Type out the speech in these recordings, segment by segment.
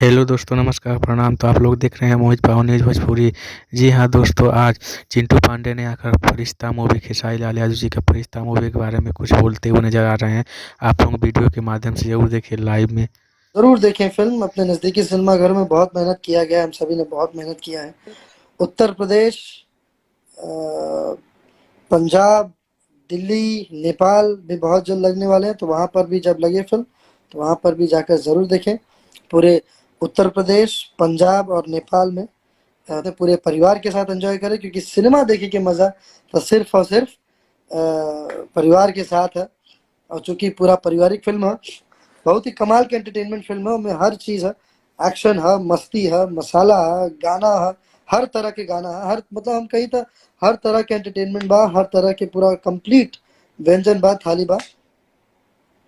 Hello दोस्तों, नमस्कार, प्रणाम। तो आप लोग देख रहे हैं मोहित पावन न्यूज भोजपुरी। जी हाँ दोस्तों, आज चिंटू पांडे ने आकर फरिश्ता मूवी खेसारी लाल यादव जी का फरिश्ता मूवी के बारे में कुछ बोलते हुए नजर आ रहे हैं। आप लोग वीडियो के माध्यम से जरूर देखिए लाइव में। ज़रूर देखें फ़िल्म। अपने नज़दीकी सिनेमाघर में बहुत मेहनत किया गया है, हम सभी ने बहुत मेहनत किया है। उत्तर प्रदेश, पंजाब, दिल्ली, नेपाल भी बहुत जल्द लगने वाले हैं, तो वहाँ पर भी जब लगे फ़िल्म, तो वहाँ पर भी जाकर ज़रूर देखें। पूरे उत्तर प्रदेश, पंजाब और नेपाल में तो पूरे परिवार के साथ एंजॉय करें, क्योंकि सिनेमा देखे के मज़ा तो सिर्फ़ और सिर्फ़ परिवार के साथ है। और चूँकि पूरा पारिवारिक फ़िल्म है, बहुत ही कमाल के एंटरटेनमेंट फिल्म है। उसमें हर चीज़ है, एक्शन है, मस्ती है, मसाला है, गाना है, हर तरह के गाना है, हर मतलब हम कही तो हर तरह के एंटरटेनमेंट बा, हर तरह के पूरा कंप्लीट व्यंजन बा, थाली बा।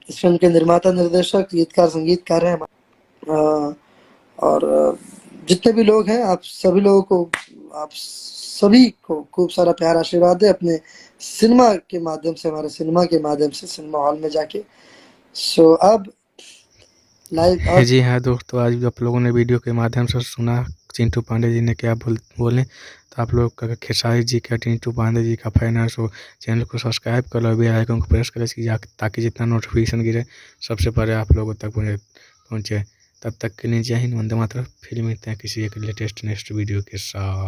इस फिल्म के निर्माता, निर्देशक, गीतकार, संगीतकार हैं और जितने भी लोग हैं, आप सभी को खूब सारा प्यार आशीर्वाद दें अपने सिनेमा के माध्यम से, हमारे सिनेमा के माध्यम से, सिनेमा हॉल में जाके। सो अब लाइव अब जी हाँ दोस्तों, आज आप लोगों ने वीडियो के माध्यम से सुना चिंटू पांडे जी ने क्या बोले। तो आप लोग का खेसारी जी का, चिंटू पांडे जी का फैन है, सो चैनल को सब्सक्राइब कर लो, बेल आइकन को प्रेस करें ताकि जितना नोटिफिकेशन गिरे सबसे पहले आप लोगों तक पहुँचे। तब तक के लिए जय हिंद, वंदे मातरम। फिर मिलते हैं किसी एक लेटेस्ट नेक्स्ट वीडियो के साथ।